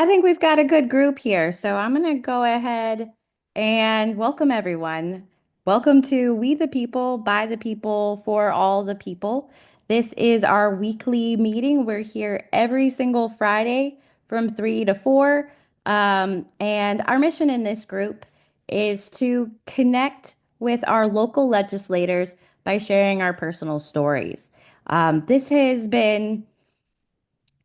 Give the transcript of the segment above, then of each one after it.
I think we've got a good group here, so I'm going to go ahead and welcome everyone. Welcome to We the People, by the people, for all the people. This is our weekly meeting. We're here every single Friday from 3 to 4. And our mission in this group is to connect with our local legislators by sharing our personal stories. This has been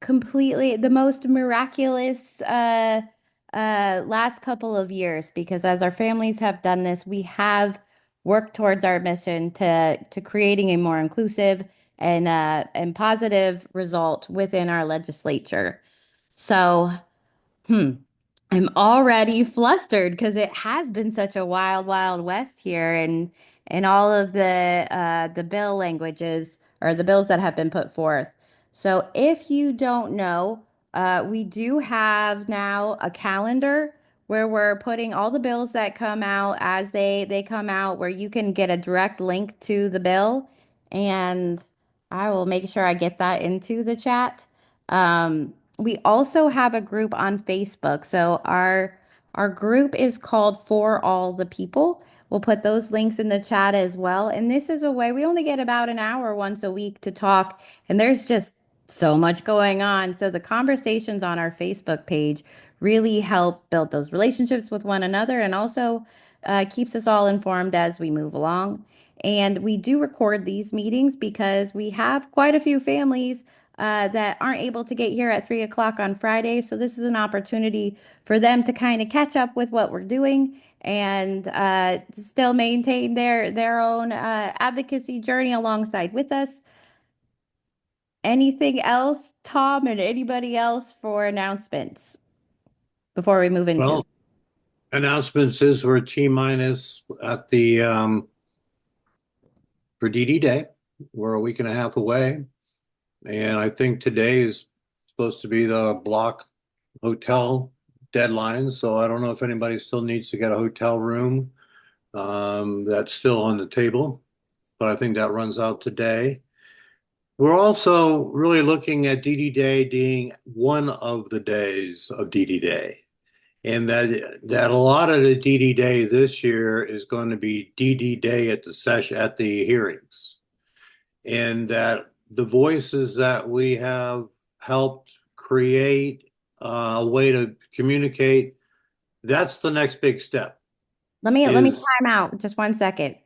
completely the most miraculous last couple of years because as our families have done this, we have worked towards our mission to creating a more inclusive and positive result within our legislature. So, hmm. I'm already flustered because it has been such a wild, wild west here, and all of the bill languages or the bills that have been put forth. So if you don't know, we do have now a calendar where we're putting all the bills that come out as they come out, where you can get a direct link to the bill, and I will make sure I get that into the chat. We also have a group on Facebook. So our group is called For All the People. We'll put those links in the chat as well. And this is a way we only get about an hour once a week to talk, and there's just so much going on. So the conversations on our Facebook page really help build those relationships with one another and also keeps us all informed as we move along. And we do record these meetings because we have quite a few families that aren't able to get here at 3 o'clock on Friday. So this is an opportunity for them to kind of catch up with what we're doing and still maintain their own advocacy journey alongside with us. Anything else, Tom, and anybody else for announcements before we move into? Well, announcements is we're T minus at the for DD Day. We're a week and a half away, and I think today is supposed to be the block hotel deadline. So I don't know if anybody still needs to get a hotel room. That's still on the table, but I think that runs out today. We're also really looking at DD Day being one of the days of DD Day. And that a lot of the DD Day this year is going to be DD Day at the session at the hearings, and that the voices that we have helped create a way to communicate. That's the next big step. Let me Is time out just 1 second.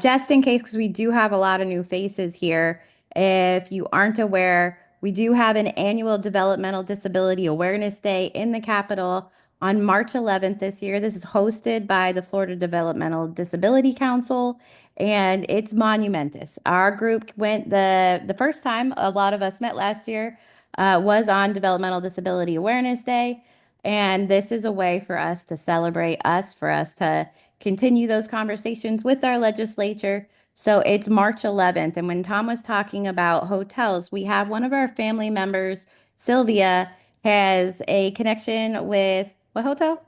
Just in case, because we do have a lot of new faces here. If you aren't aware, we do have an annual Developmental Disability Awareness Day in the Capitol on March 11th this year. This is hosted by the Florida Developmental Disability Council, and it's monumentous. Our group went the first time a lot of us met last year was on Developmental Disability Awareness Day. And this is a way for us to celebrate us, for us to continue those conversations with our legislature. So it's March 11th. And when Tom was talking about hotels, we have one of our family members, Sylvia, has a connection with what hotel?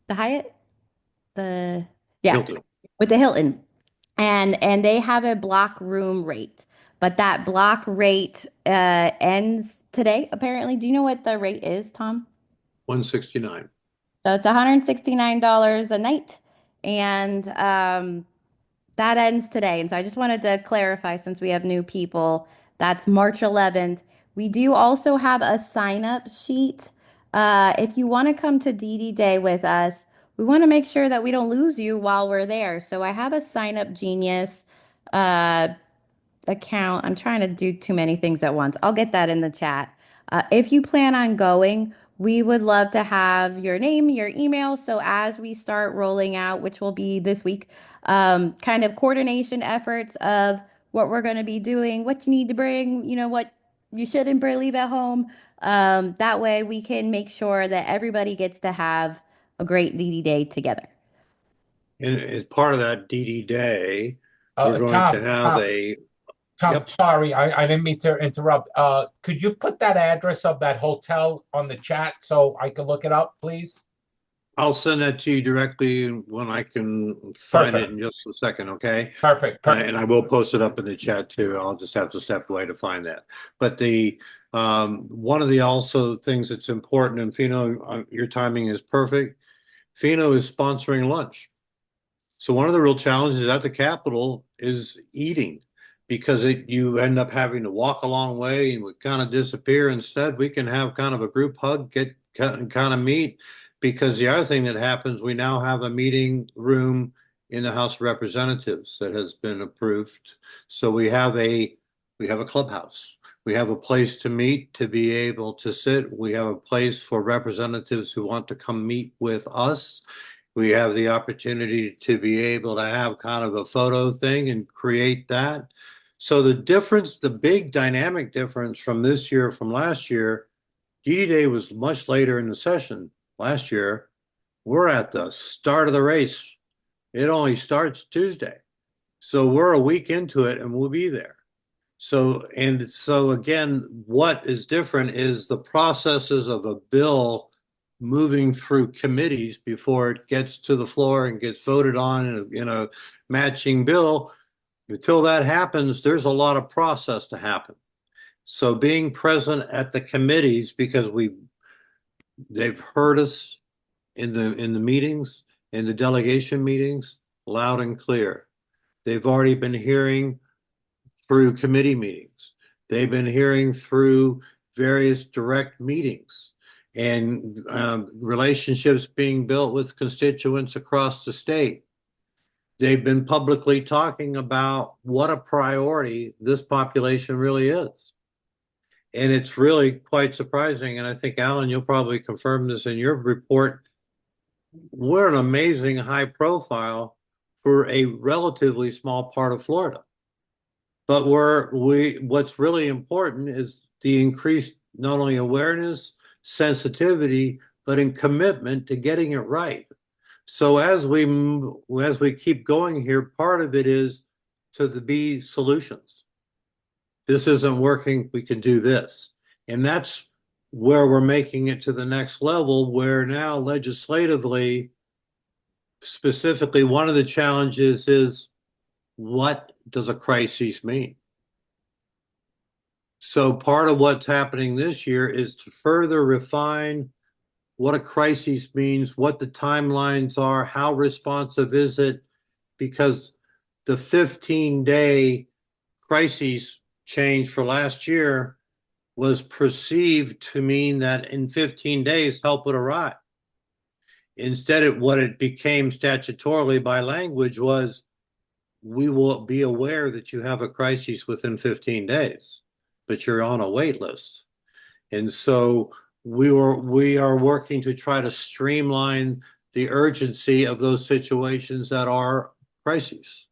The Hyatt? The, yeah, Hilton. with the Hilton. And they have a block room rate. But that block rate ends today, apparently. Do you know what the rate is, Tom? 169. So it's $169 a night. And that ends today. And so I just wanted to clarify since we have new people, that's March 11th. We do also have a sign up sheet. If you want to come to DD Day with us, we want to make sure that we don't lose you while we're there. So I have a sign up genius uh, account. I'm trying to do too many things at once. I'll get that in the chat. If you plan on going, we would love to have your name, your email. So as we start rolling out, which will be this week, kind of coordination efforts of what we're going to be doing, what you need to bring, what you shouldn't leave at home. That way we can make sure that everybody gets to have a great DD day together. And as part of that DD Day, we're Uh, going to Tom, have Tom, a, Tom, yep, sorry, I didn't mean to interrupt. Could you put that address of that hotel on the chat so I can look it up, please? I'll send that to you directly when I can find it Perfect, in just a second, okay? perfect, perfect. And I will post it up in the chat too. I'll just have to step away to find that. But One of the also things that's important, and Fino, your timing is perfect. Fino is sponsoring lunch. So one of the real challenges at the Capitol is eating because you end up having to walk a long way and we kind of disappear. Instead, we can have kind of a group hug, get kind of meet. Because the other thing that happens, we now have a meeting room in the House of Representatives that has been approved. So we have a clubhouse. We have a place to meet, to be able to sit. We have a place for representatives who want to come meet with us. We have the opportunity to be able to have kind of a photo thing and create that. So the difference, the big dynamic difference from this year from last year, DD Day was much later in the session last year. We're at the start of the race. It only starts Tuesday. So we're a week into it and we'll be there. So again, what is different is the processes of a bill moving through committees before it gets to the floor and gets voted on in a matching bill. Until that happens, there's a lot of process to happen. So being present at the committees, because they've heard us in the meetings, in the delegation meetings, loud and clear. They've already been hearing through committee meetings. They've been hearing through various direct meetings and relationships being built with constituents across the state. They've been publicly talking about what a priority this population really is. And it's really quite surprising. And I think, Alan, you'll probably confirm this in your report. We're an amazing high profile for a relatively small part of Florida. But what's really important is the increased not only awareness, sensitivity, but in commitment to getting it right. So as we keep going here, part of it is to be solutions. This isn't working, we can do this. And that's where we're making it to the next level, where now legislatively, specifically, one of the challenges is, what does a crisis mean? So part of what's happening this year is to further refine what a crisis means, what the timelines are, how responsive is it, because the 15-day crisis change for last year was perceived to mean that in 15 days help would arrive. Instead, what it became statutorily by language was, we will be aware that you have a crisis within 15 days, but you're on a wait list. And so we are working to try to streamline the urgency of those situations that are crises.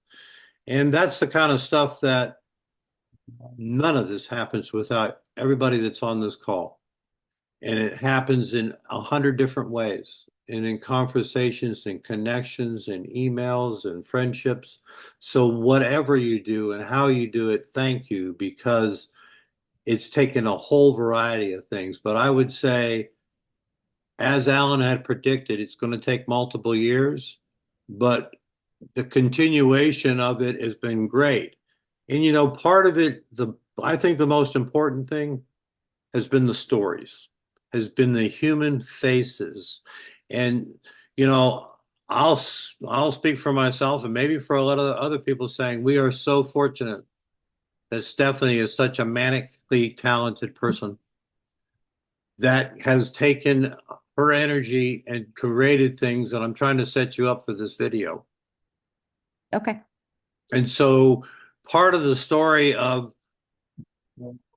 And that's the kind of stuff that none of this happens without everybody that's on this call. And it happens in 100 different ways, and in conversations and connections and emails and friendships. So whatever you do and how you do it, thank you, because it's taken a whole variety of things. But I would say, as Alan had predicted, it's going to take multiple years, but the continuation of it has been great. And part of it, I think the most important thing has been the stories, has been the human faces. And I'll speak for myself and maybe for a lot of other people, saying we are so fortunate that Stephanie is such a manically talented person that has taken her energy and created things. And I'm trying to set you up for this video. Okay. And so part of the story of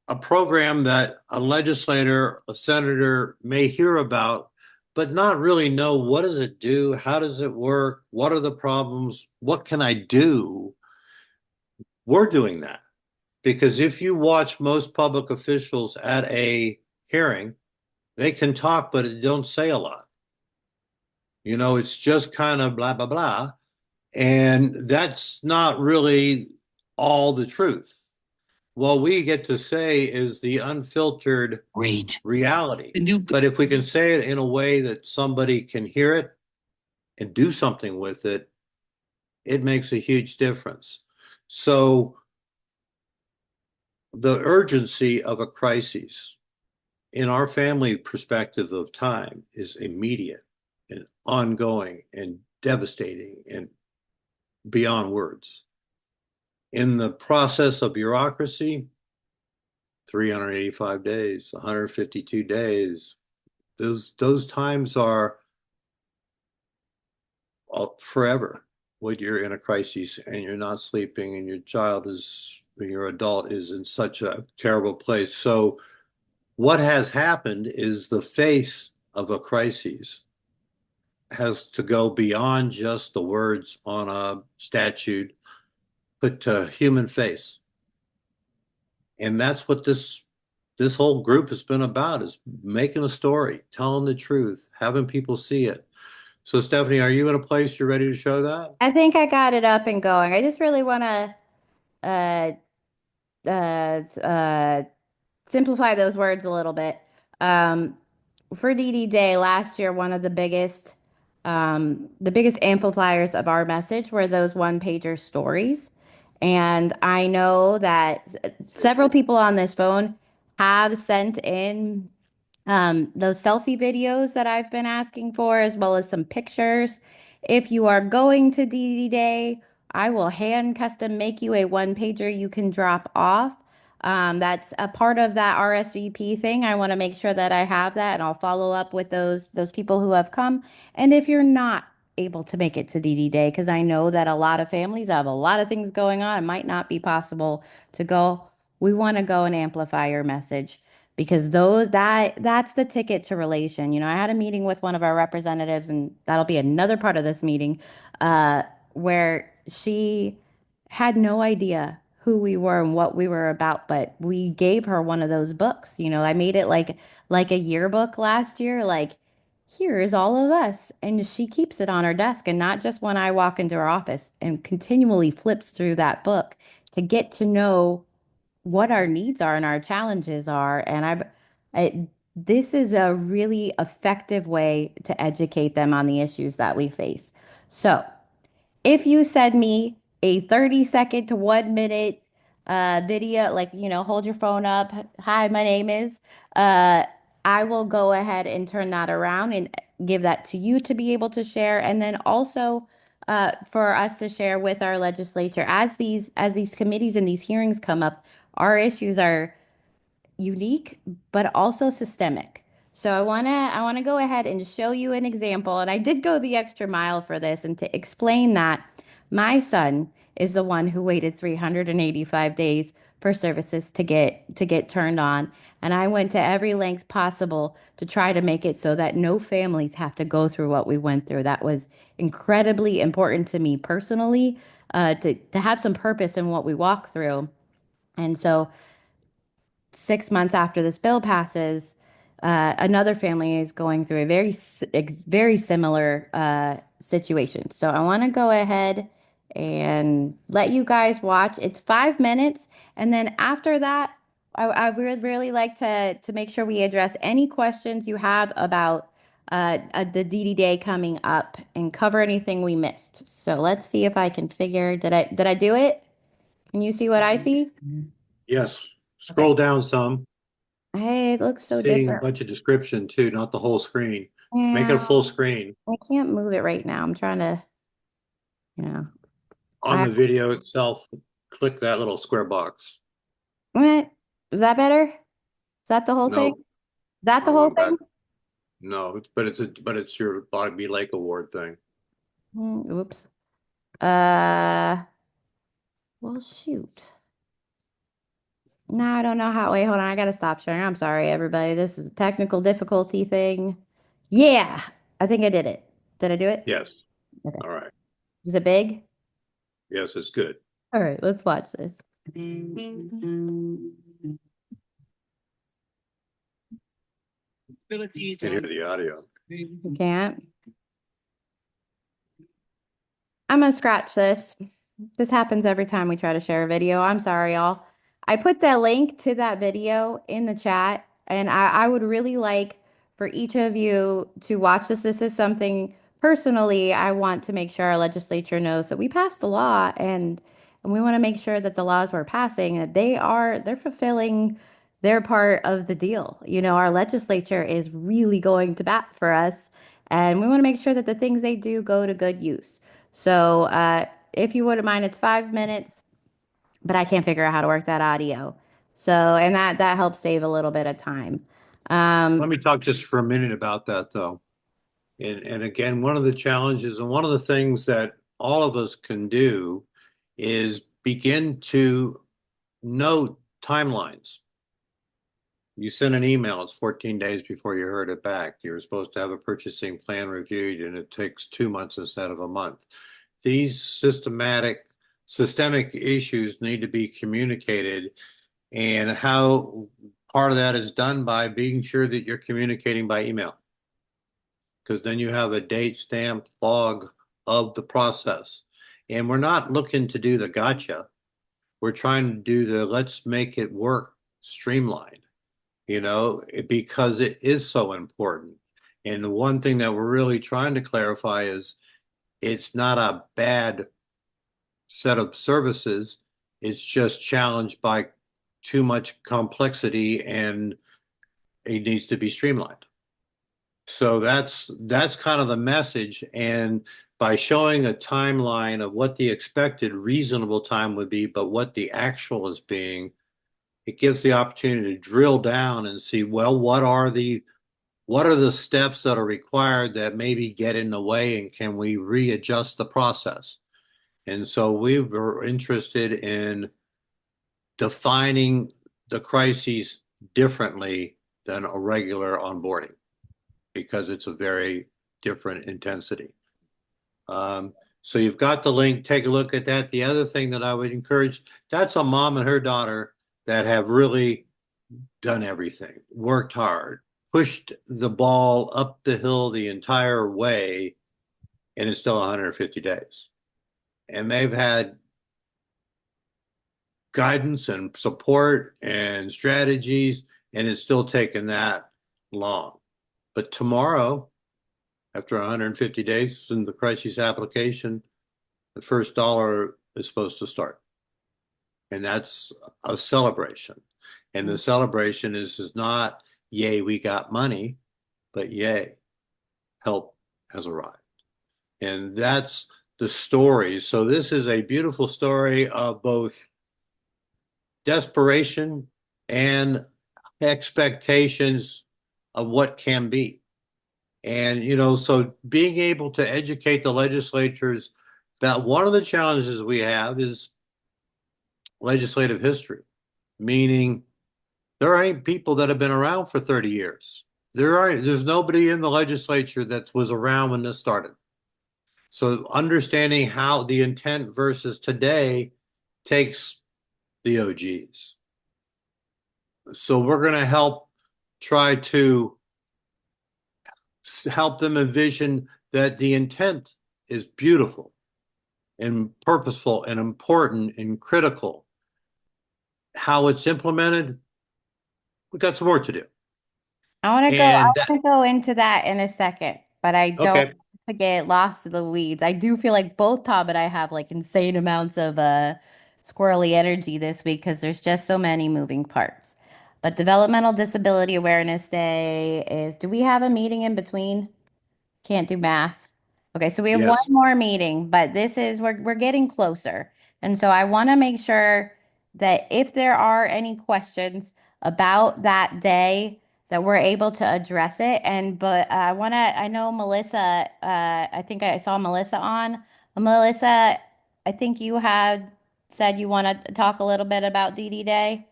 a program that a legislator, a senator may hear about, but not really know, what does it do? How does it work? What are the problems? What can I do? We're doing that. Because if you watch most public officials at a hearing, they can talk, but it don't say a lot. It's just kind of blah, blah, blah. And that's not really all the truth. What we get to say is the unfiltered reality. But if we can say it in a way that somebody can hear it and do something with it, it makes a huge difference. So the urgency of a crisis in our family perspective of time is immediate and ongoing and devastating and beyond words. In the process of bureaucracy, 385 days, 152 days, those times are forever when you're in a crisis and you're not sleeping and your child is, when your adult is in such a terrible place. So what has happened is the face of a crisis has to go beyond just the words on a statute, put to human face. And that's what this whole group has been about, is making a story, telling the truth, having people see it. So Stephanie, are you in a place you're ready to show that? I think I got it up and going. I just really want to uh, uh, simplify those words a little bit. Um, for DD Day last year, one of the biggest amplifiers of our message were those one pager stories. And I know that several people on this phone have sent in those selfie videos that I've been asking for, as well as some pictures. If you are going to DD Day, I will hand custom make you a one pager you can drop off. That's a part of that RSVP thing. I want to make sure that I have that, and I'll follow up with those people who have come. And if you're not able to make it to DD Day, because I know that a lot of families have a lot of things going on, it might not be possible to go. We want to go and amplify your message because that's the ticket to relation. You know, I had a meeting with one of our representatives, and that'll be another part of this meeting, where she had no idea who we were and what we were about, but we gave her one of those books. You know, I made it like a yearbook last year, like here is all of us, and she keeps it on her desk, and not just when I walk into her office, and continually flips through that book to get to know what our needs are and our challenges are. And this is a really effective way to educate them on the issues that we face. So if you send me a 30-second to 1 minute video, like, you know, hold your phone up. Hi, my name is, uh, I will go ahead and turn that around and give that to you to be able to share. And then also for us to share with our legislature as these committees and these hearings come up, our issues are unique, but also systemic. So I wanna go ahead and show you an example. And I did go the extra mile for this and to explain that my son is the one who waited 385 days for services to get turned on. And I went to every length possible to try to make it so that no families have to go through what we went through. That was incredibly important to me personally, to have some purpose in what we walk through. And so 6 months after this bill passes, another family is going through a very similar situation. So I want to go ahead and let you guys watch. It's 5 minutes, and then after that, I would really like to make sure we address any questions you have about the DD Day coming up and cover anything we missed. So let's see if I can figure. Did I do it? Can you see what I see? Yes. Okay. Scroll down some, Hey, it looks so seeing a different. bunch of description too, not the whole screen. Make it a Yeah, full screen. I can't move it right now. I'm trying to, you know, On I the video itself, click that little square box. what? Is that better? Is that the whole thing? No, Is that the I whole went thing? back. No, but it's your Bobby Lake Award thing. Oops. Uh, well, shoot. No, I don't know how. Wait, hold on. I gotta stop sharing. I'm sorry, everybody. This is a technical difficulty thing. Yeah, I think I did it. Did I do it? Yes. Okay. All right. Is it big? Yes, it's good. All right, let's watch this. You can hear the audio. You can't. I'm gonna scratch this. This happens every time we try to share a video. I'm sorry, y'all. I put the link to that video in the chat, and I would really like for each of you to watch this. This is something personally I want to make sure our legislature knows that we passed a law, and we want to make sure that the laws we're passing that they're fulfilling they're part of the deal. Our legislature is really going to bat for us, and we want to make sure that the things they do go to good use. So, if you wouldn't mind, it's 5 minutes, but I can't figure out how to work that audio. So, and that helps save a little bit of time. Let Um, me talk just for a minute about that though. And again, one of the challenges and one of the things that all of us can do is begin to note timelines. You send an email, it's 14 days before you heard it back. You're supposed to have a purchasing plan reviewed, and it takes 2 months instead of a month. These systemic issues need to be communicated, and how part of that is done by being sure that you're communicating by email, because then you have a date stamped log of the process. And we're not looking to do the gotcha. We're trying to do the let's make it work streamlined, because it is so important. And the one thing that we're really trying to clarify is it's not a bad set of services. It's just challenged by too much complexity and it needs to be streamlined. So that's kind of the message. And by showing a timeline of what the expected reasonable time would be, but what the actual is being, it gives the opportunity to drill down and see, well, what are the steps that are required that maybe get in the way, and can we readjust the process? And so we were interested in defining the crises differently than a regular onboarding because it's a very different intensity. So you've got the link. Take a look at that. The other thing that I would encourage, that's a mom and her daughter that have really done everything, worked hard, pushed the ball up the hill the entire way, and it's still 150 days. And they've had guidance and support and strategies, and it's still taken that long. But tomorrow, after 150 days in the crisis application, the first dollar is supposed to start. And that's a celebration. And the celebration is not, yay, we got money, but yay, help has arrived. And that's the story. So this is a beautiful story of both desperation and expectations of what can be. And, so being able to educate the legislatures that one of the challenges we have is legislative history, meaning there ain't people that have been around for 30 years. There's nobody in the legislature that was around when this started. So understanding how the intent versus today takes the OGs. So we're going to try to help them envision that the intent is beautiful and purposeful and important and critical. How it's implemented, we've got some work to do. I And that, want to go into that in a second, but I don't okay, want to get lost in the weeds. I do feel like both Tom and I have like insane amounts of squirrely energy this week because there's just so many moving parts. But Developmental Disability Awareness Day is, do we have a meeting in between? Can't do math. Okay, so we have one yes. more meeting, but we're getting closer. And so I want to make sure that if there are any questions about that day, that we're able to address it. But I know Melissa, I think I saw Melissa on. Melissa, I think you had said you want to talk a little bit about DD Day.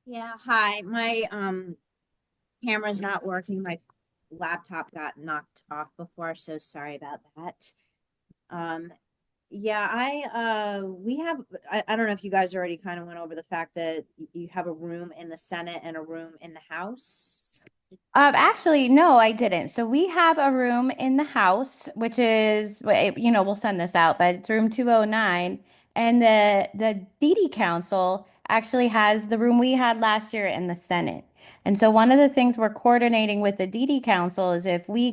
Yeah, hi. My camera's not working. My laptop got knocked off before, so sorry about that. Um yeah, I we have I don't know if you guys already kind of went over the fact that you have a room in the Senate and a room in the House. Actually, no, I didn't. So we have a room in the house, which is, we'll send this out, but it's room 209. And the DD Council actually has the room we had last year in the Senate. And so one of the things we're coordinating with the DD Council is if we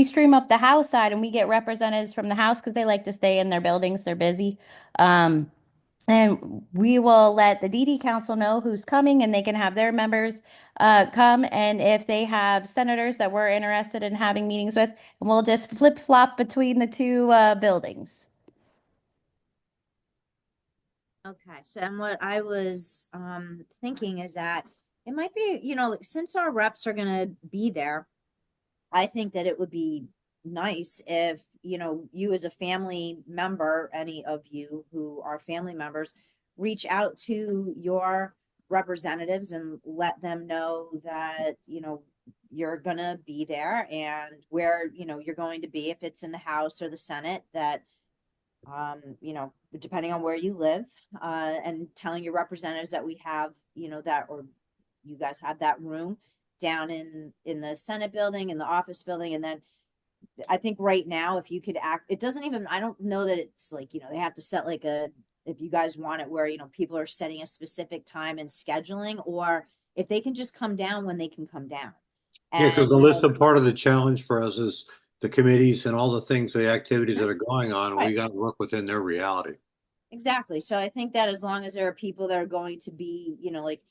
stream up the House side and we get representatives from the House because they like to stay in their buildings, they're busy. Um, And we will let the DD Council know who's coming and they can have their members come. And if they have senators that we're interested in having meetings with, and we'll just flip flop between the two buildings. Okay, so and what I was thinking is that it might be, like, since our reps are gonna be there, I think that it would be nice if, you as a family member, any of you who are family members, reach out to your representatives and let them know that, you're gonna be there and where, you're going to be, if it's in the House or the Senate, that depending on where you live, and telling your representatives that we have, that, or you guys have that room down in the Senate building, in the office building. And then I think right now, if you could act, it doesn't even, I don't know that it's like, they have to set like if you guys want it where, people are setting a specific time and scheduling, or if they can just come down when they can come down. Yeah, because And, Alyssa, part of the challenge for us is the committees and all the things, the activities that are going on, and we right. got to work within their reality. Exactly. So I think that as long as there are people that are going to be, like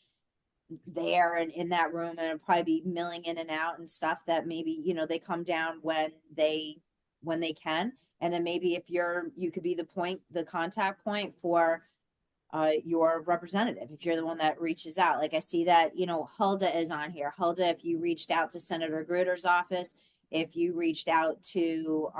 there and in that room, and it'll probably be milling in and out and stuff, that maybe, they come down when they can. And then maybe if you could be the contact point for your representative, if you're the one that reaches out. Like I see that, Hulda is on here. Hulda, if you reached out to Senator Gruder's office, if you reached out to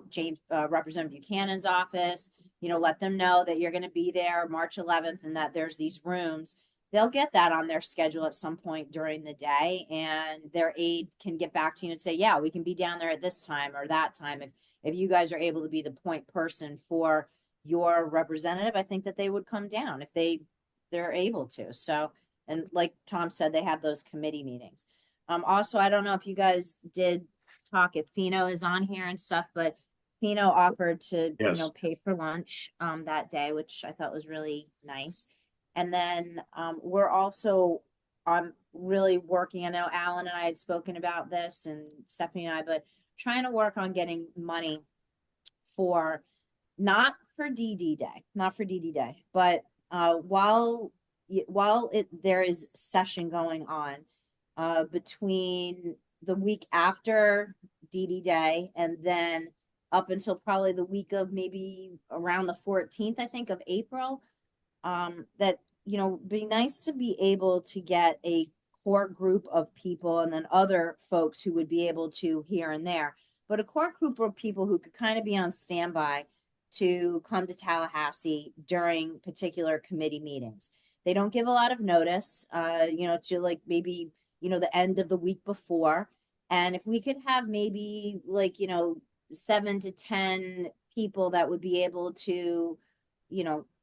James Representative Buchanan's office, let them know that you're going to be there March 11th and that there's these rooms. They'll get that on their schedule at some point during the day, and their aide can get back to you and say, yeah, we can be down there at this time or that time. If you guys are able to be the point person for your representative, I think that they would come down if they're able to. So, and like Tom said, they have those committee meetings. Also, I don't know if you guys did talk, if Fino is on here and stuff, but Fino offered to, Yes. pay for lunch that day, which I thought was really nice. And then we're also really working. I know Alan and I had spoken about this, and Stephanie and I, but trying to work on getting money for, not for DD Day, not for DD Day, but while there is session going on between the week after DD Day and then up until probably the week of maybe around the 14th, I think, of April, that, be nice to be able to get a core group of people and then other folks who would be able to here and there, but a core group of people who could kind of be on standby to come to Tallahassee during particular committee meetings. They don't give a lot of notice, to like maybe, the end of the week before. And if we could have maybe like, 7 to 10 people that would be able to,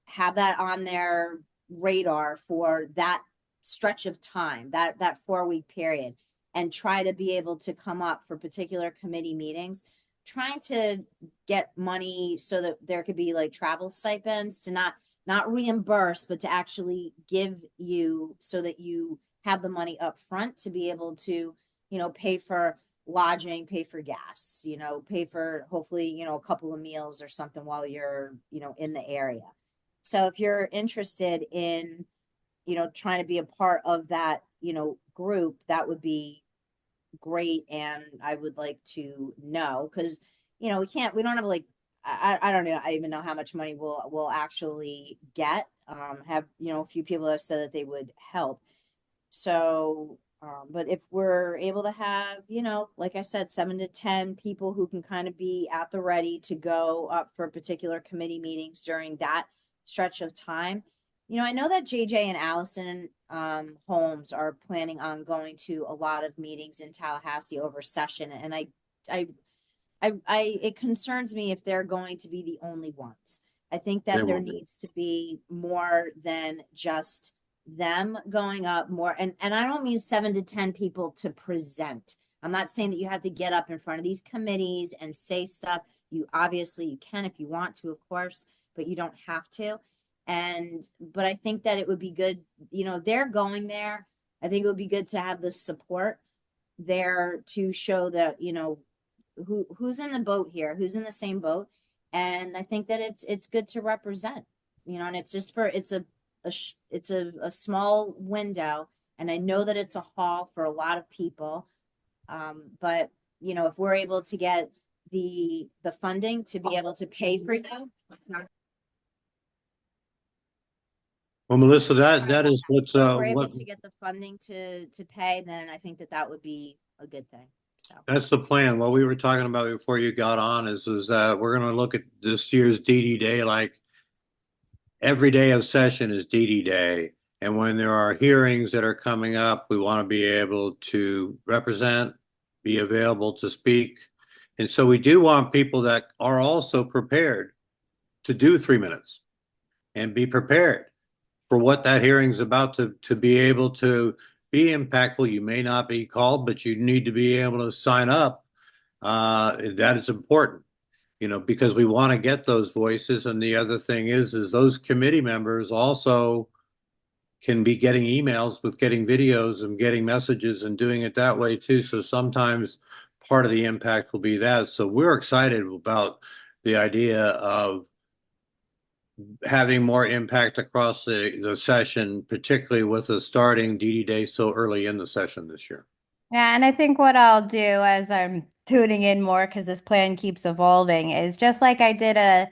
have that on their radar for that stretch of time, that 4 week period, and try to be able to come up for particular committee meetings, trying to get money so that there could be like travel stipends to not reimburse, but to actually give you so that you have the money up front to be able to, pay for lodging, pay for gas, pay for hopefully, a couple of meals or something while you're, in the area. So if you're interested in, trying to be a part of that, group, that would be great. And I would like to know, because, we don't have like, I don't know, I even know how much money we'll actually get. Have, a few people have said that they would help. So, but if we're able to have, like I said, 7 to 10 people who can kind of be at the ready to go up for particular committee meetings during that stretch of time. I know that JJ and Allison Holmes are planning on going to a lot of meetings in Tallahassee over session, and I, it concerns me if they're going to be the only ones. I think They that there will be. needs to be more than just them going up more. And I don't mean 7 to 10 people to present. I'm not saying that you have to get up in front of these committees and say stuff. You obviously you can if you want to, of course, but you don't have to. But I think that it would be good, they're going there. I think it would be good to have the support there to show that, who's in the boat here, who's in the same boat. And I think that it's good to represent. and it's just for, it's a small window. And I know that it's a haul for a lot of people. But if we're able to get the funding to be able to pay for you. Well, Melissa, that is what's, If we're able what, to get the funding to pay, then I think that that would be a good thing. So, that's the plan. What we were talking about before you got on is that we're going to look at this year's DD Day like every day of session is DD Day. And when there are hearings that are coming up, we want to be able to represent, be available to speak. And so we do want people that are also prepared to do 3 minutes and be prepared for what that hearing is about to be able to be impactful. You may not be called, but you need to be able to sign up. That is important, because we want to get those voices. And the other thing is those committee members also can be getting emails with getting videos and getting messages and doing it that way too. So sometimes part of the impact will be that. So we're excited about the idea of having more impact across the session, particularly with the starting DD Day so early in the session this year. Yeah, and I think what I'll do as I'm tuning in more because this plan keeps evolving is just like I did a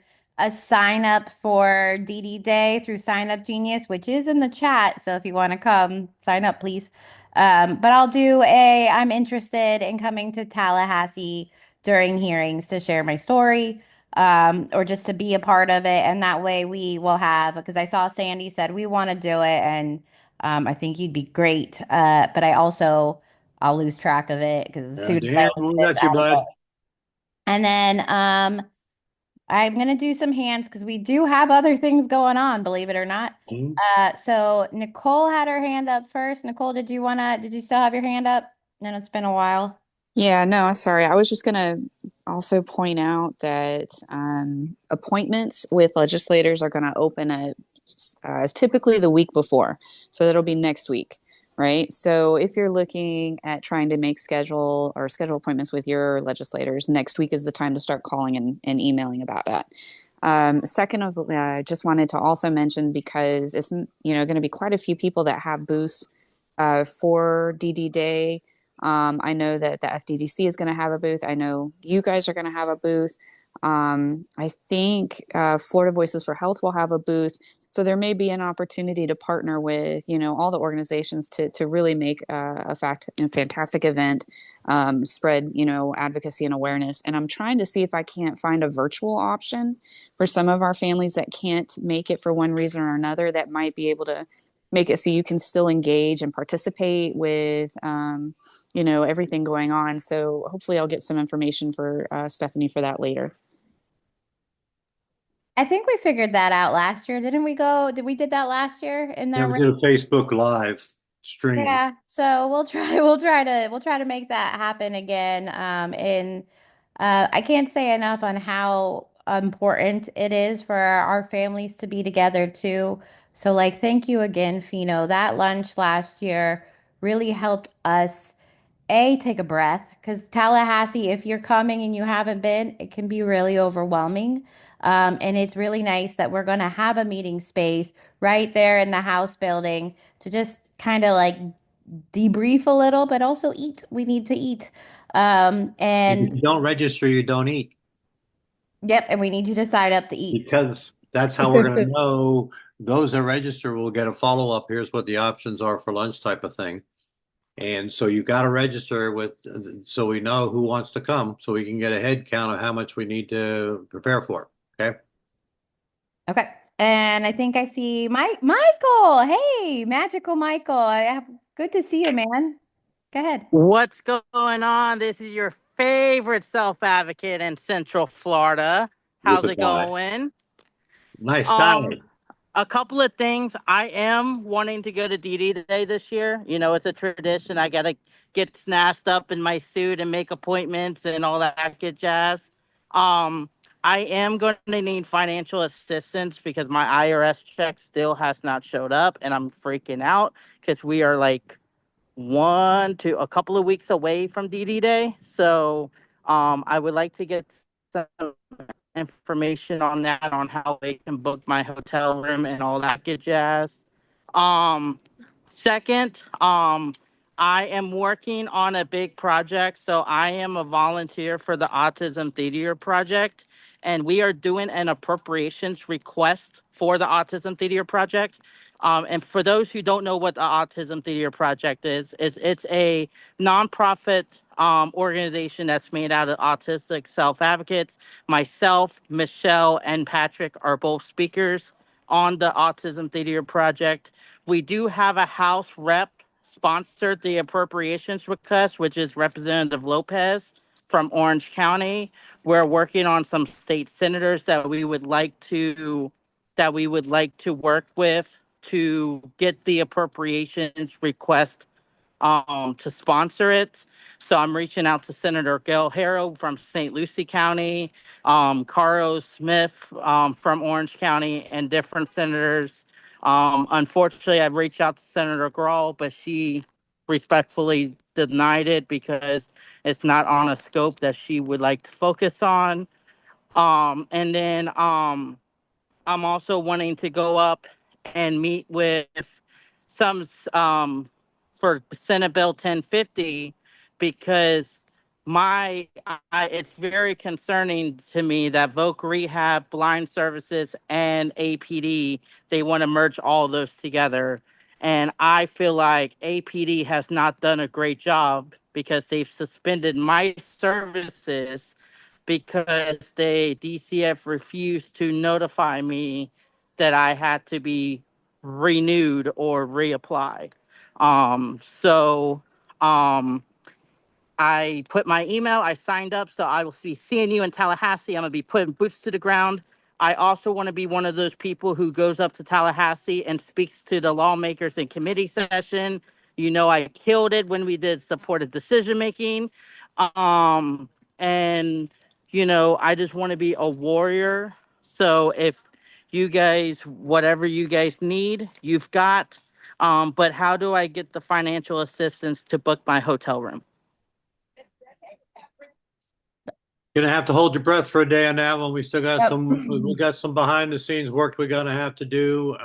sign up for DD Day through Sign Up Genius, which is in the chat. So if you want to come, sign up, please. But I'll do I'm interested in coming to Tallahassee during hearings to share my story, or just to be a part of it. And that way we will have, because I saw Sandy said we want to do it, and I think you'd be great. But I also I'll lose track of it because as Yeah, soon as I Daniel, lose we this, got you, bud. and then I'm gonna do some hands because we do have other things going on, believe it or not. Mhm. So Nicole had her hand up first. Nicole, did you still have your hand up? No, it's been a while. Yeah, no, sorry. I was just going to also point out that appointments with legislators are going to open typically the week before. So that'll be next week, right? So if you're looking at trying to make schedule appointments with your legislators, next week is the time to start calling and emailing about that. Second of, just wanted to also mention because it's going to be quite a few people that have booths for DD Day. I know that the FDDC is going to have a booth. I know you guys are going to have a booth. I think Florida Voices for Health will have a booth. So there may be an opportunity to partner with, all the organizations to really make a fantastic event, spread, advocacy and awareness. And I'm trying to see if I can't find a virtual option for some of our families that can't make it for one reason or another, that might be able to make it so you can still engage and participate with, everything going on. So hopefully I'll get some information for Stephanie for that later. I think we figured that out last year, didn't we go? Did we did that last year in Yeah, the we did a Facebook Live stream. Yeah, so we'll try to make that happen again. And I can't say enough on how important it is for our families to be together too. So like thank you again, Fino. That lunch last year really helped us take a breath, because Tallahassee, if you're coming and you haven't been, it can be really overwhelming. And it's really nice that we're going to have a meeting space right there in the house building to just kind of like debrief a little, but also eat. We need to eat. If And you don't register, you don't eat, yep, and we need you to sign up to eat. because that's how we're going to know those that register will get a follow-up. Here's what the options are for lunch type of thing. And so you got to register so we know who wants to come, so we can get a head count of how much we need to prepare for. Okay. Okay. And I think I see Michael. Hey, magical Michael. Good to see you, man. Go ahead. What's going on? This is your favorite self advocate in Central Florida. With How's a it guy. going? Nice guy. Um, a couple of things. I am wanting to go to DD today this year. It's a tradition. I gotta get snatched up in my suit and make appointments and all that good jazz. Um, I am going to need financial assistance because my IRS check still has not showed up, and I'm freaking out because we are like one to a couple of weeks away from DD Day. So I would like to get some information on that, on how they can book my hotel room and all that good jazz. Um, Second, I am working on a big project. So I am a volunteer for the Autism Theater Project, and we are doing an appropriations request for the Autism Theater Project. And for those who don't know what the Autism Theater Project is it's a nonprofit organization that's made out of autistic self advocates. Myself, Michelle, and Patrick are both speakers on the Autism Theater Project. We do have a House rep sponsored the appropriations request, which is Representative Lopez from Orange County. We're working on some state senators that we would like to work with to get the appropriations request to sponsor it. So I'm reaching out to Senator Gail Harrow from St. Lucie County, Caro Smith from Orange County, and different senators. Unfortunately, I've reached out to Senator Grawl, but she respectfully denied it because it's not on a scope that she would like to focus on. And then I'm also wanting to go up and meet with some for Senate Bill 1050 because it's very concerning to me that Voc Rehab, Blind Services, and APD, they want to merge all those together. And I feel like APD has not done a great job because they've suspended my services because DCF refused to notify me that I had to be renewed or reapply. So I put my email, I signed up, so I will be seeing you in Tallahassee. I'm going to be putting boots to the ground. I also want to be one of those people who goes up to Tallahassee and speaks to the lawmakers in committee session. You know, I killed it when we did supported decision making. And, you know, I just want to be a warrior. So if you guys, whatever you guys need, you've got. But how do I get the financial assistance to book my hotel room? Gonna have to hold your breath for a day on that one. We still got Yep. we got some behind the scenes work we're gonna have to do.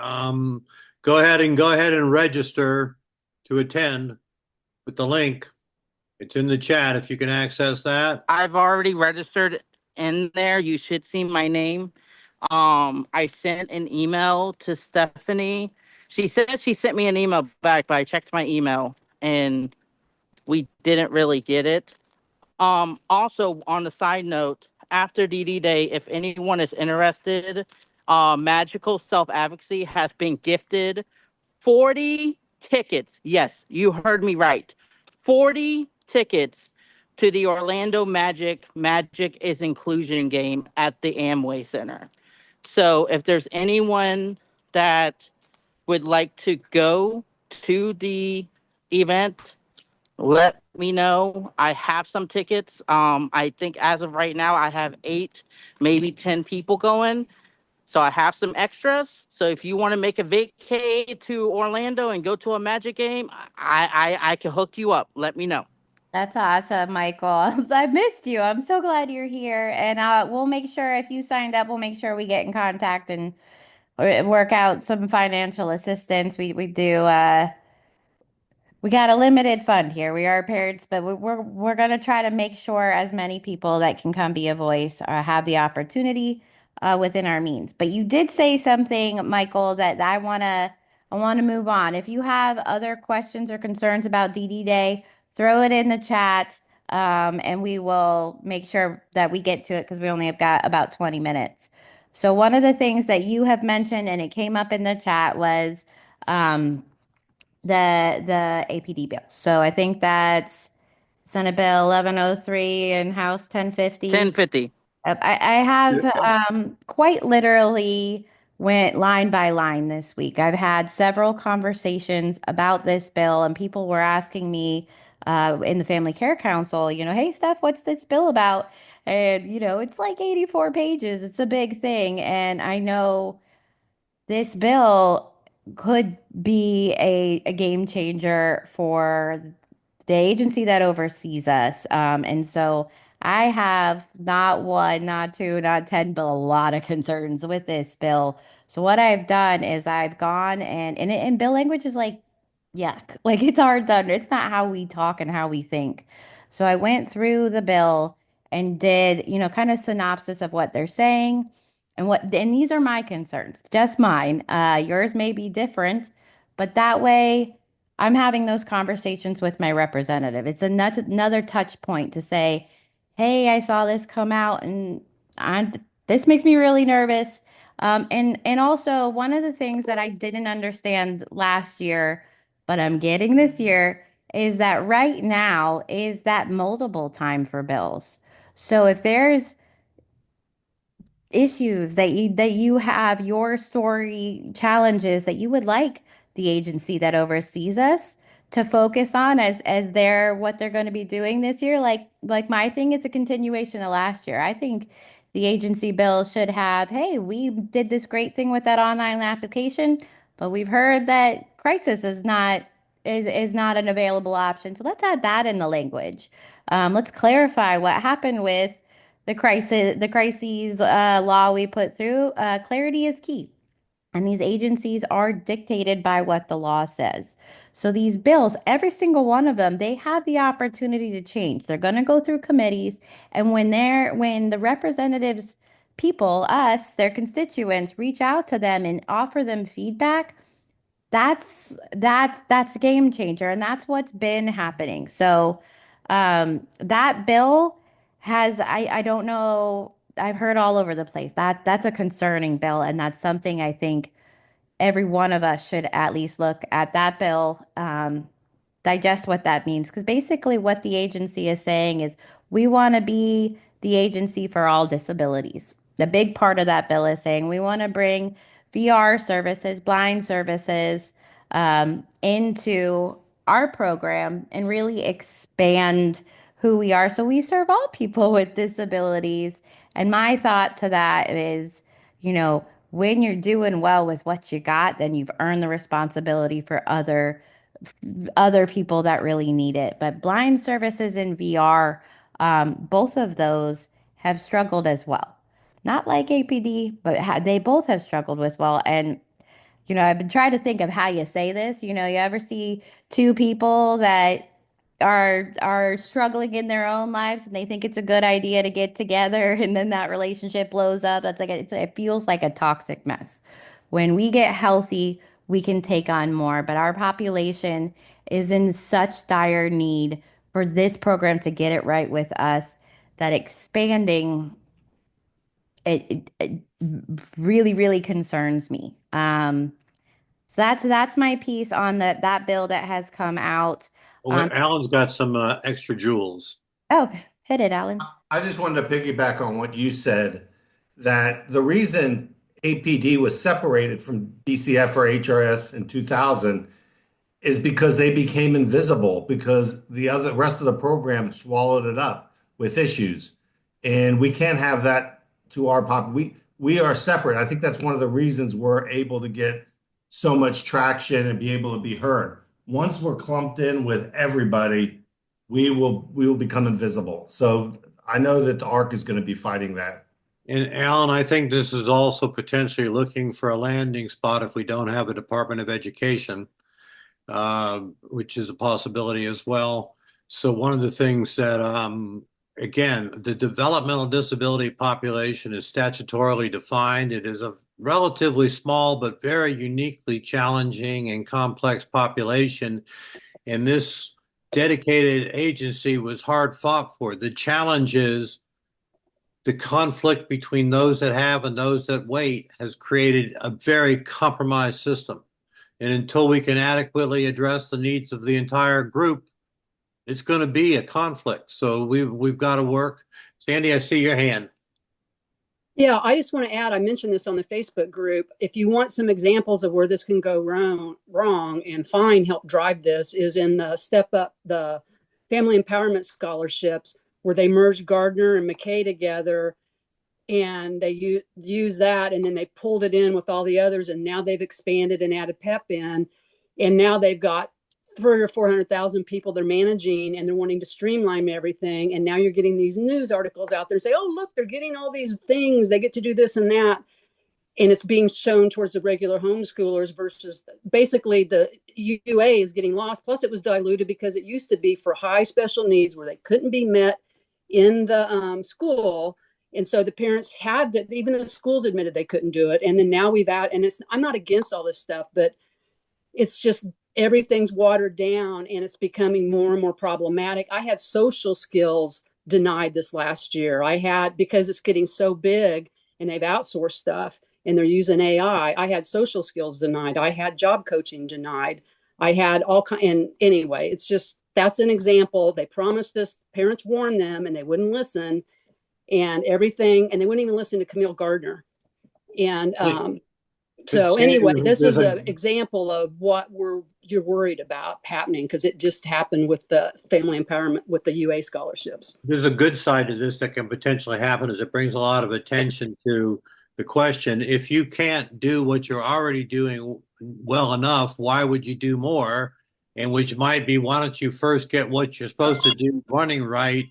Go ahead and register to attend with the link. It's in the chat if you can access that. I've already registered in there. You should see my name. I sent an email to Stephanie. She said she sent me an email back, but I checked my email and we didn't really get it. Also on the side note, after DD Day, if anyone is interested, Magical Self Advocacy has been gifted 40 tickets. Yes, you heard me right. 40 tickets to the Orlando Magic is Inclusion game at the Amway Center. So if there's anyone that would like to go to the event, let me know. I have some tickets. I think as of right now, I have 8, maybe 10 people going. So I have some extras. So if you want to make a vacay to Orlando and go to a Magic game, I can hook you up. Let me know. That's awesome, Michael. I missed you. I'm so glad you're here. And we'll make sure if you signed up, we'll make sure we get in contact and work out some financial assistance. We do we got a limited fund here. We are parents, but we're gonna try to make sure as many people that can come be a voice have the opportunity within our means. But you did say something, Michael, that I wanna move on. If you have other questions or concerns about DD Day, throw it in the chat, and we will make sure that we get to it because we only have got about 20 minutes. So one of the things that you have mentioned, and it came up in the chat, was um, the APD bill. So I think that's Senate Bill 1103 and House 1050. 1050. I have quite literally went line by line this week. I've had several conversations about this bill, and people were asking me in the Family Care Council, hey, Steph, what's this bill about? And, it's like 84 pages. It's a big thing. And I know this bill could be a game changer for the agency that oversees us. And so I have not one, not two, not 10, but a lot of concerns with this bill. So what I've done is I've gone and bill language is like yuck. Like it's hard to it's not how we talk and how we think. So I went through the bill and did, kind of synopsis of what they're saying and these are my concerns, just mine. Yours may be different, but that way I'm having those conversations with my representative. It's another touch point to say, hey, I saw this come out and I, this makes me really nervous. And also one of the things that I didn't understand last year, but I'm getting this year, is that right now is that moldable time for bills. So if there's issues that you have, your story challenges that you would like the agency that oversees us to focus on as they're what they're going to be doing this year, like my thing is a continuation of last year. I think the agency bill should have, hey, we did this great thing with that online application, but we've heard that crisis is not an available option, so let's add that in the language. Let's clarify what happened with the crises law we put through. Clarity is key. And these agencies are dictated by what the law says. So these bills, every single one of them, they have the opportunity to change. They're going to go through committees, and when the representatives, people, us, their constituents, reach out to them and offer them feedback, that's a game changer, and that's what's been happening. So that bill has I don't know, I've heard all over the place that that's a concerning bill, and that's something I think every one of us should at least look at that bill, digest what that means. Because basically, what the agency is saying is we want to be the agency for all disabilities. The big part of that bill is saying we want to bring VR services, blind services, into our program and really expand who we are. So we serve all people with disabilities. And my thought to that is, when you're doing well with what you got, then you've earned the responsibility for other people that really need it. But blind services and VR, both of those have struggled as well. Not like APD, but they both have struggled as well. And I've been trying to think of how you say this. You ever see two people that are struggling in their own lives and they think it's a good idea to get together and then that relationship blows up? That's like it feels like a toxic mess. When we get healthy, we can take on more, but our population is in such dire need for this program to get it right with us that expanding it really, really concerns me. So that's my piece on that bill that has come out. Well, Um, Alan's got some extra jewels. oh, hit it, Alan. I just wanted to piggyback on what you said, that the reason APD was separated from DCF or HRS in 2000 is because they became invisible because the other rest of the program swallowed it up with issues. And we can't have that to our pop. We are separate. I think that's one of the reasons we're able to get so much traction and be able to be heard. Once we're clumped in with everybody, we will become invisible. So I know that the ARC is going to be fighting that. And Alan, I think this is also potentially looking for a landing spot if we don't have a Department of Education, which is a possibility as well. So one of the things that, again, the developmental disability population is statutorily defined. It is a relatively small but very uniquely challenging and complex population. And this dedicated agency was hard fought for. The challenge is the conflict between those that have and those that wait has created a very compromised system. And until we can adequately address the needs of the entire group, it's going to be a conflict. So we've got to work. Sandy, I see your hand. Yeah, I just want to add, I mentioned this on the Facebook group. If you want some examples of where this can go wrong and Fine help drive this is in the Step Up, the Family Empowerment Scholarships, where they merged Gardner and McKay together and they use that, and then they pulled it in with all the others, and now they've expanded and added PEP in, and now they've got three or 400,000 people they're managing, and they're wanting to streamline everything. And now you're getting these news articles out there and say, oh, look, they're getting all these things. They get to do this and that. And it's being shown towards the regular homeschoolers versus basically the UA is getting lost. Plus, it was diluted because it used to be for high special needs where they couldn't be met in the school. And so the parents had to, even the schools admitted they couldn't do it. And then now we've had, and it's, I'm not against all this stuff, but it's just everything's watered down and it's becoming more and more problematic. I had social skills denied this last year. I had, because it's getting so big and they've outsourced stuff and they're using AI, I had social skills denied. I had job coaching denied. I had all kind, and anyway, it's just, that's an example. They promised this, parents warned them and they wouldn't listen and everything, and they wouldn't even listen to Camille Gardner. And so anyway, this is an example of what you're worried about happening, because it just happened with the family empowerment with the UA scholarships. There's a good side to this that can potentially happen is it brings a lot of attention to the question, if you can't do what you're already doing well enough, why would you do more? And which might be, why don't you first get what you're supposed to do running right,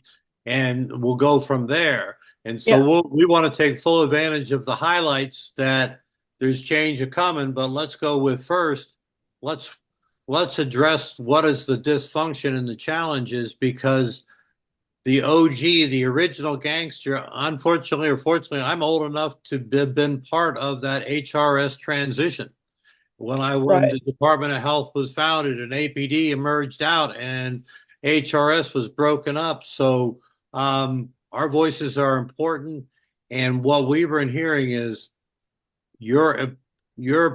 and we'll go from there. And so Yeah. we want to take full advantage of the highlights that there's change a coming, but let's go with first, let's address what is the dysfunction and the challenges, because the OG, the original gangster, unfortunately or fortunately, I'm old enough to have been part of that HRS transition. When the Department of Health was founded and APD emerged out and HRS was broken up. So our voices are important. And what we've been hearing is your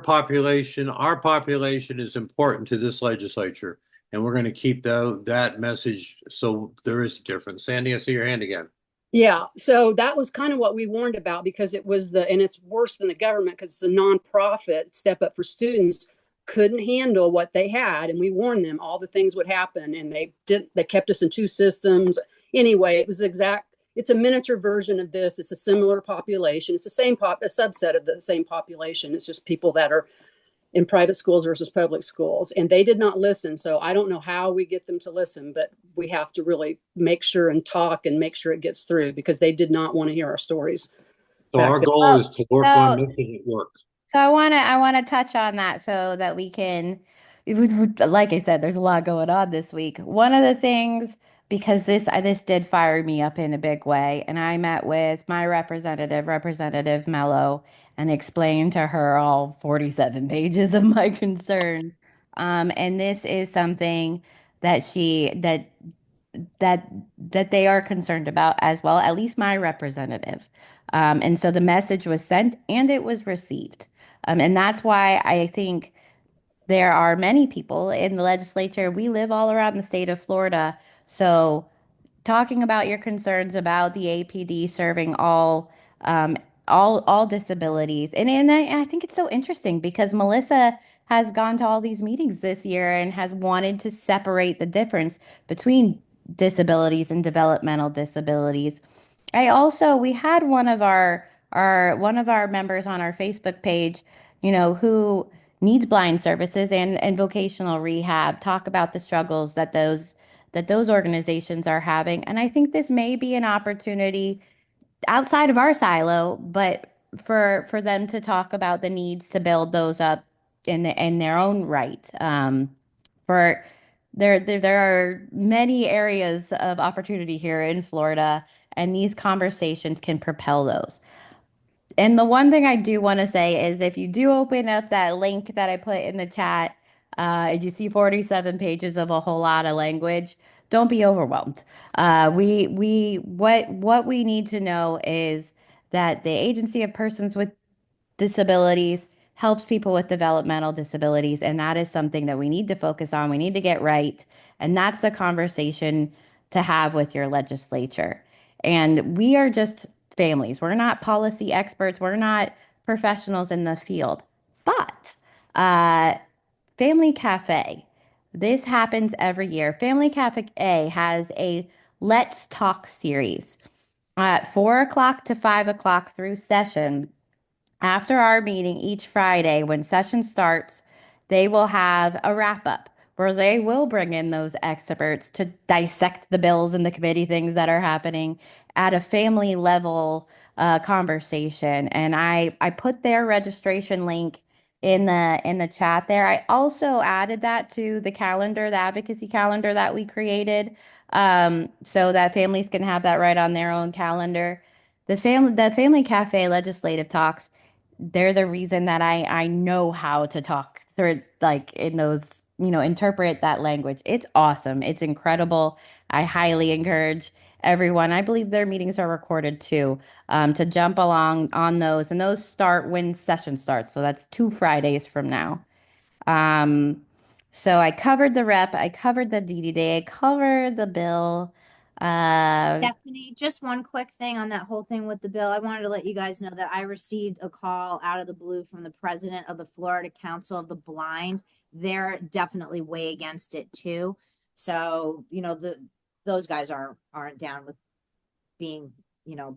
population, our population is important to this legislature. And we're going to keep that message. So there is a difference. Sandy, I see your hand again. Yeah. So that was kind of what we warned about, because it was and it's worse than the government because it's a nonprofit. Step Up for Students couldn't handle what they had. And we warned them all the things would happen. And they kept us in two systems. Anyway, it's a miniature version of this. It's a similar population. It's the same a subset of the same population. It's just people that are in private schools versus public schools, and they did not listen. So I don't know how we get them to listen, but we have to really make sure and talk and make sure it gets through, because they did not want to hear our stories. So our goal is to work on making it work. So I want to touch on that so that we can, like I said, there's a lot going on this week. One of the things, because this did fire me up in a big way, and I met with my representative, Representative Mello, and explained to her all 47 pages of my concerns. And this is something that that they are concerned about as well, at least my representative. And so the message was sent and it was received. And that's why I think there are many people in the legislature. We live all around the state of Florida. So talking about your concerns about the APD serving um, all disabilities, and I think it's so interesting because Melissa has gone to all these meetings this year and has wanted to separate the difference between disabilities and developmental disabilities. We had one of our members on our Facebook page, who needs blind services and vocational rehab, talk about the struggles that those organizations are having. And I think this may be an opportunity outside of our silo, but for them to talk about the needs to build those up in their own right. For there are many areas of opportunity here in Florida, and these conversations can propel those. And the one thing I do want to say is if you do open up that link that I put in the chat, and you see 47 pages of a whole lot of language, don't be overwhelmed. What we need to know is that the Agency of Persons with Disabilities helps people with developmental disabilities, and that is something that we need to focus on. We need to get right, and that's the conversation to have with your legislature. And we are just families. We're not policy experts. We're not professionals in the field. But uh, Family Cafe, this happens every year. Family Cafe has a Let's Talk series at 4 o'clock to 5 o'clock through session. After our meeting each Friday, when session starts, they will have a wrap up where they will bring in those experts to dissect the bills and the committee things that are happening at a family level conversation. And I put their registration link in the chat there. I also added that to the calendar, the advocacy calendar that we created, so that families can have that right on their own calendar. The Family Cafe legislative talks, they're the reason that I know how to talk through, like, in those, interpret that language. It's awesome. It's incredible. I highly encourage everyone. I believe their meetings are recorded too, to jump along on those. And those start when session starts. So that's 2 Fridays from now. Um, so I covered the rep, I covered the DD day, I covered the bill. Uh, Stephanie, just one quick thing on that whole thing with the bill. I wanted to let you guys know that I received a call out of the blue from the president of the Florida Council of the Blind. They're definitely way against it too. So, those guys aren't down with being,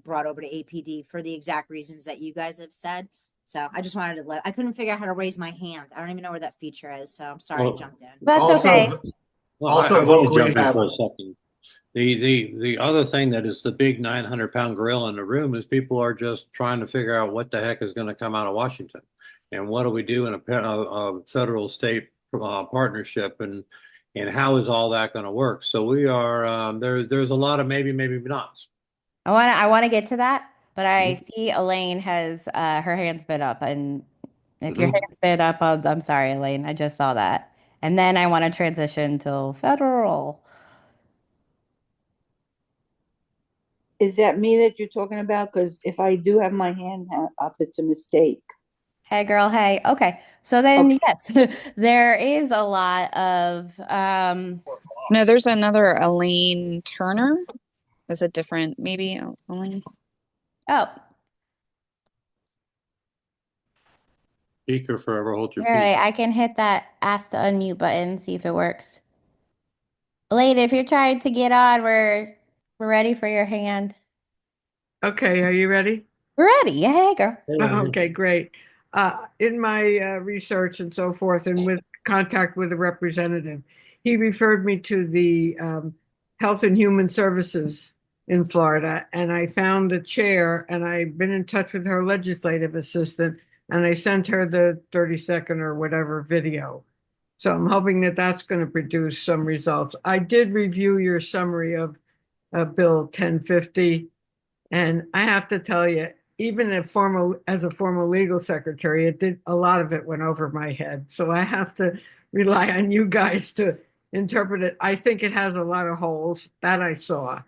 brought over to APD for the exact reasons that you guys have said. So I just wanted to I couldn't figure out how to raise my hand. I don't even know where that feature is. So I'm sorry I Well, jumped in. that's okay. Also, Well, I want to vocally jump in have. for a second. The other thing that is the big 900-pound gorilla in the room is people are just trying to figure out what the heck is going to come out of Washington, and what do we do in a federal state partnership, and how is all that going to work? So we are there's a lot of maybe nots. I want to get to that, but I Mhm. see Elaine has her hand's been up, and if your Mhm. hand's been up, I'm sorry, Elaine. I just saw that. And then I want to transition to federal. Is that me that you're talking about? Because if I do have my hand up, it's a mistake. Hey girl, hey. Okay. So then Okay. yes, there is a lot of No, there's another Elaine Turner. Is it different? Maybe Elaine. oh, Speaker forever hold your here peace. I can hit that ask to unmute button, see if it works. Elaine, if you're trying to get on, we're ready for your hand. Okay, are you ready? We're ready. Yeah, hey girl. Hey, Oh, Elaine. okay, great. In my research and so forth, and with contact with a representative, he referred me to the Health and Human Services in Florida, and I found the chair, and I've been in touch with her legislative assistant, and I sent her the 30-second or whatever video. So I'm hoping that that's going to produce some results. I did review your summary of Bill 1050. And I have to tell you, even as a former legal secretary, a lot of it went over my head. So I have to rely on you guys to interpret it. I think it has a lot of holes that I saw,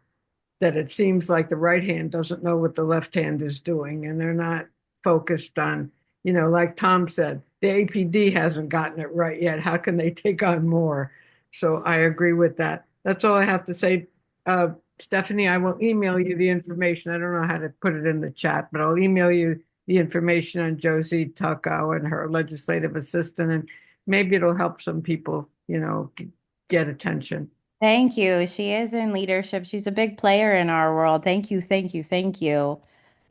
that it seems like the right hand doesn't know what the left hand is doing, and they're not focused on, like Tom said, the APD hasn't gotten it right yet. How can they take on more? So I agree with that. That's all I have to say. Uh, Stephanie, I will email you the information. I don't know how to put it in the chat, but I'll email you the information on Josie Tucko and her legislative assistant, and maybe it'll help some people, get attention. Thank you. She is in leadership. She's a big player in our world. Thank you, thank you, thank you.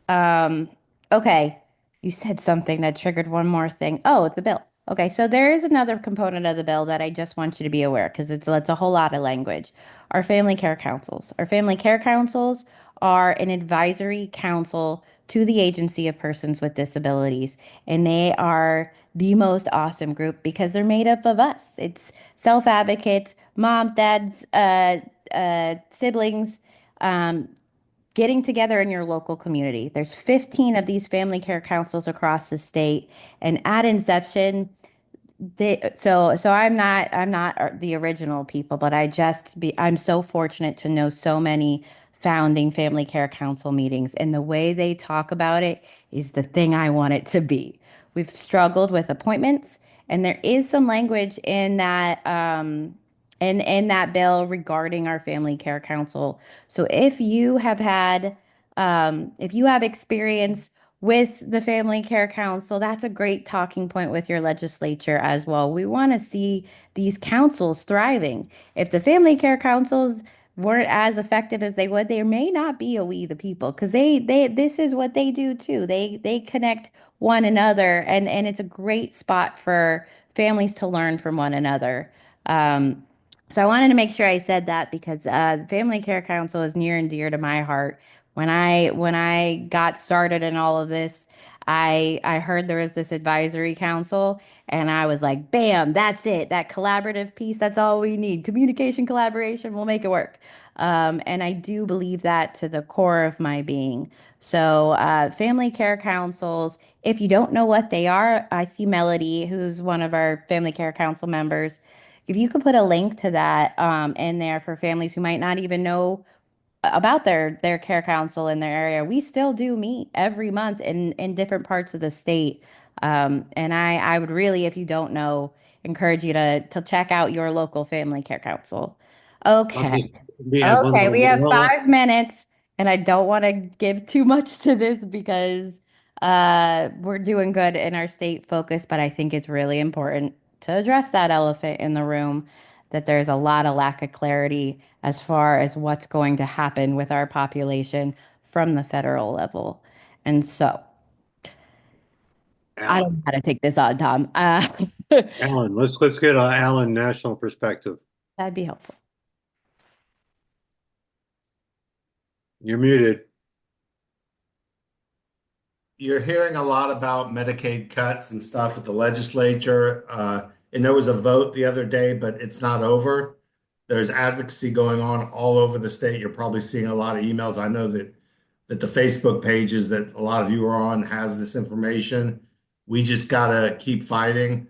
Um, okay. You said something that triggered one more thing. Oh, the bill. Okay, so there is another component of the bill that I just want you to be aware, because it's a whole lot of language. Our family care councils. Our family care councils are an advisory council to the Agency of Persons with Disabilities, and they are the most awesome group because they're made up of us. It's self-advocates, moms, dads, siblings, um, getting together in your local community. There's 15 of these family care councils across the state, and at inception, so I'm not the original people, but I'm so fortunate to know so many founding family care council meetings, and the way they talk about it is the thing I want it to be. We've struggled with appointments, and there is some language in that in that bill regarding our family care council. So if you have experience with the Family Care Council, that's a great talking point with your legislature as well. We want to see these councils thriving. If the Family Care Councils weren't as effective as they would, there may not be a We the People, because they this is what they do too. They connect one another, and it's a great spot for families to learn from one another. So I wanted to make sure I said that because the Family Care Council is near and dear to my heart. When I got started in all of this, I heard there was this advisory council, and I was like, bam, that's it. That collaborative piece, that's all we need. Communication, collaboration, we'll make it work. And I do believe that to the core of my being. So, family care councils, if you don't know what they are, I see Melody, who's one of our family care council members. If you could put a link to that in there for families who might not even know about their care council in their area, we still do meet every month in different parts of the state. And I would really, if you don't know, encourage you to check out your local family care council. I'll Okay. just be at one Okay, more. we have Well, 5 minutes, and I don't want to give too much to this because we're doing good in our state focus, but I think it's really important to address that elephant in the room that there's a lot of lack of clarity as far as what's going to happen with our population from the federal level. And so I don't know Alan, how to take this on, Tom. Alan, let's get an Alan national perspective. That'd be helpful. You're muted. You're hearing a lot about Medicaid cuts and stuff at the legislature. And there was a vote the other day, but it's not over. There's advocacy going on all over the state. You're probably seeing a lot of emails. I know that the Facebook pages that a lot of you are on has this information. We just gotta keep fighting.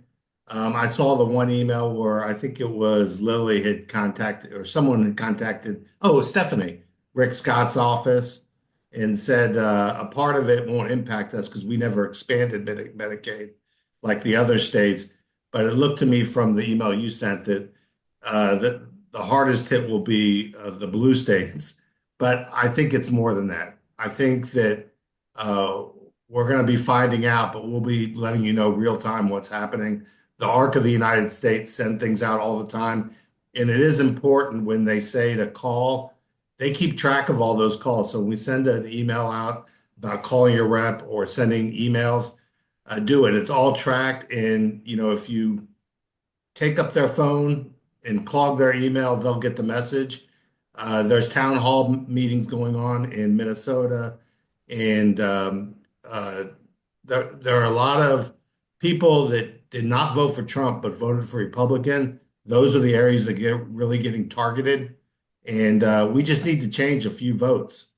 I saw the one email where I think it was Lily had contacted, or someone had contacted, oh, it was Stephanie, Rick Scott's office, and said a part of it won't impact us because we never expanded Medicaid like the other states. But it looked to me from the email you sent that the hardest hit will be the blue states. But I think it's more than that. I think that uh, we're going to be finding out, but we'll be letting you know real time what's happening. The Arc of the United States send things out all the time. And it is important when they say to call, they keep track of all those calls. So when we send an email out about calling your rep or sending emails, do it. It's all tracked. And, if you take up their phone and clog their email, they'll get the message. There's town hall meetings going on in Minnesota, and there are a lot of people that did not vote for Trump but voted for Republican. Those are the areas that get really getting targeted, and we just need to change a few votes,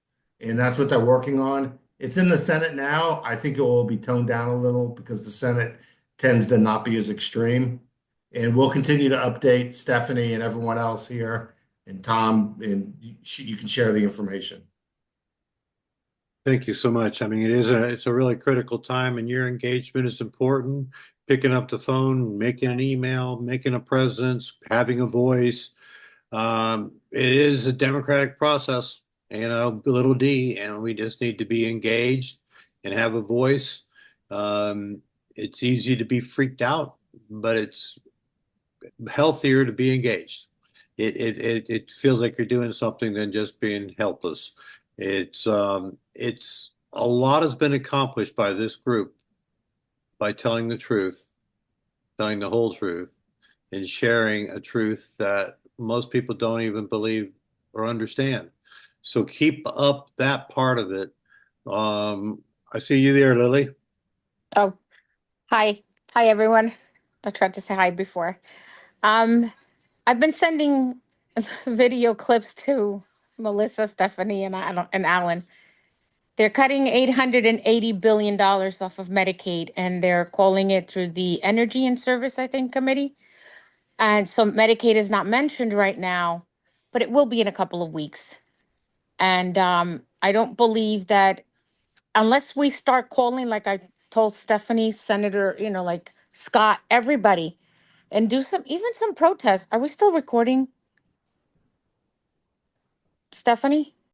and that's what they're working on. It's in the Senate now. I think it will be toned down a little because the Senate tends to not be as extreme. And we'll continue to update Stephanie and everyone else here and Tom, and you can share the information. Thank you so much. I mean, it's a really critical time, and your engagement is important. Picking up the phone, making an email, making a presence, having a voice. It is a democratic process, little d, and we just need to be engaged and have a voice. It's easy to be freaked out, but it's healthier to be engaged. It feels like you're doing something than just being helpless. It's a lot has been accomplished by this group by telling the truth, telling the whole truth, and sharing a truth that most people don't even believe or understand. So keep up that part of it. I see you there, Lily. Oh, hi. Hi, everyone. I tried to say hi before. Um, I've been sending video clips to Melissa, Stephanie, and Alan. They're cutting $880 billion off of Medicaid, and they're calling it through the Energy and Service, I think, committee. And so Medicaid is not mentioned right now, but it will be in a couple of weeks. And I don't believe that unless we start calling, like I told Stephanie, Senator, like Scott, everybody, and do even some protests. Are we still recording, Stephanie?